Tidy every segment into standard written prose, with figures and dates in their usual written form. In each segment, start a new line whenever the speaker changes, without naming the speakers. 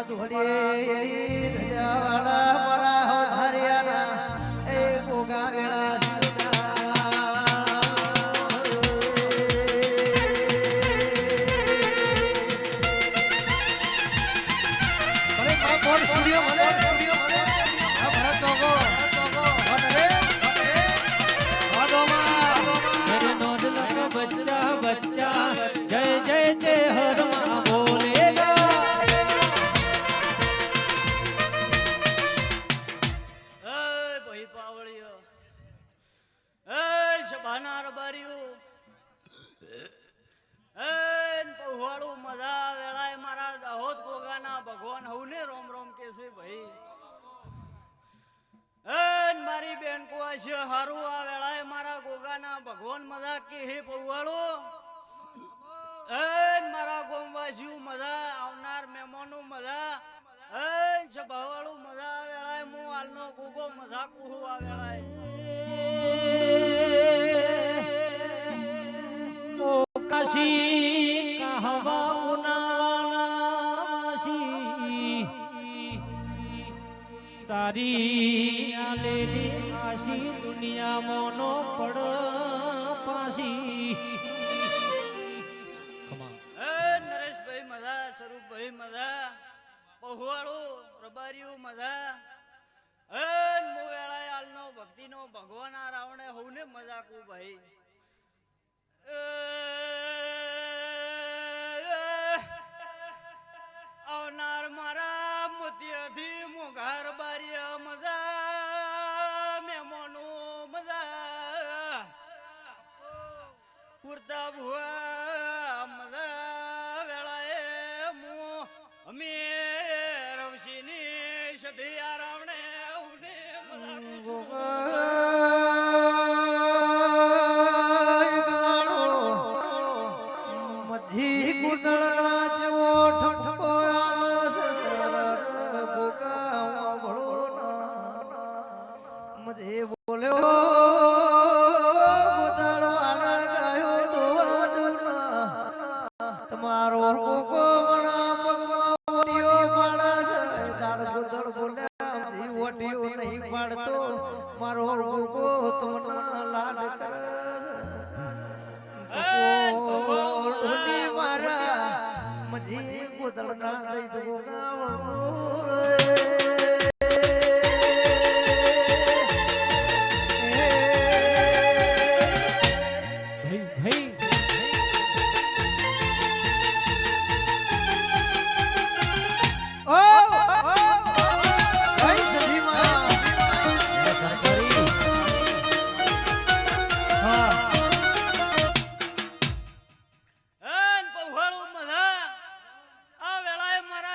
ધોળીએ ધજાવાળા મારા ધારિયાના એ ગોગા વેળા ભગવાન હવને રોમ રોમ કે છે ભાઈ મારી બેન કો છે હારું આ વેળાએ મારા ગોગાના ભગવાન મજા કે હે પૌવાળો મારા ગોમવાસીઓ મજા આવનાર મહેમાનો મજા સભાવાળું મજા આ વેળાએ હું હાલનો ગોગો મજા કુહું આ વેળાએ
કાશી કહવા તારી આલેલી આશી દુનિયા મોનો પડ પાસી
નરેશભાઈ મજા સ્વરૂપભાઈ મજા પહોવાળો રબારીઓ મજા મુ વેળાએ હાલનો ભક્તિનો ભગવાન આ રાવણે હોને મજા કુ ભાઈ આવનાર મારા મોતિયાથી મોઘાર બારીયા મજા મહેમાનો મજા કુર્તા ભુવા મજા વેળાએ મુ અમે રવશીની સધી આરામણે ઉને મધી કુદળના ચોઠ મધે બોલ્યો ગોદળવાળા ગાયો દોવાદુના તમારો ગોગો મણા પગમાં ઓડિયો માણસ દાળ ગોદળ બોલ્યા મધી ઓડિયો નહીં પાડતો મારો ગોગો તમને લાડ કરે મારા મધી ગોદળના દઈ દો ગોગાવળો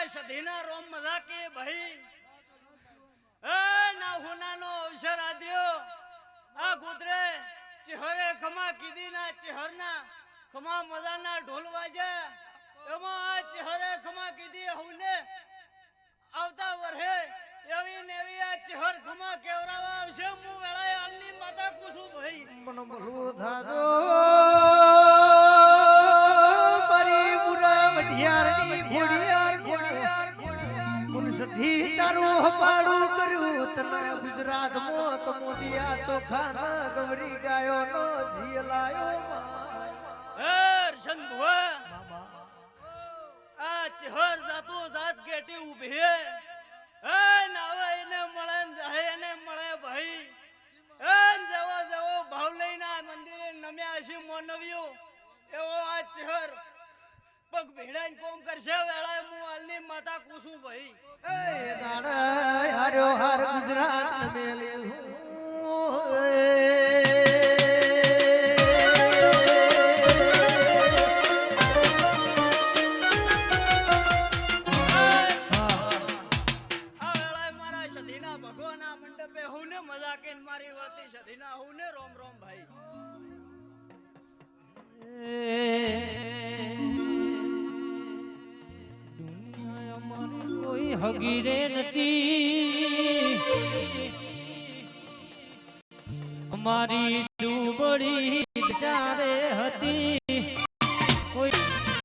સધીના રોમ મજા કે ભાઈ ના હુનાનો અવસર આદ્યો આ કૂતરે ચહેરે ખમા કીધી ના ચહેરના ખમા મજાના ઢોલ વાજ્યા એમાં આ ચહેરે ખમા કીધી હુને આવતા વર્ષે એવી ને એવી આ ચહેર ખમા કેવરાવા આવશે હું વેળાએ હાલની માતા કુસું ભાઈ મન ભલું થાજો મારી પુરા મઢિયારની ઘોડિયાર સધી તારું હપાડું કર્યું તને ગુજરાતમાં તો મોદિયા ચોખાના ગવરી ગાયો નો જી લાયો હર્ષન ભુવા આ ચહર જાતો જાત ગેટી ઉભી હે નાવે એને મળે જાહે એને મળે ભાઈ જવો જવો ભાવ લઈને આ મંદિરે નમ્યા છે મોનવ્યો એવો આ ચહર પગ ભેડાઈને કોમ કરશે વેળાએ હું હાલની માતા કુસું ભાઈ એ દાડા હાર્યો હાર ગુજરાત ને મેલ્યું આ વેળાએ મારા સધીના ભગવાનના મંડપે હુને મજા કે મારી વળતી સધીના હુને રોમ રોમ ભાઈ
હગીરે નથી અમારી દુબળી સારે હતી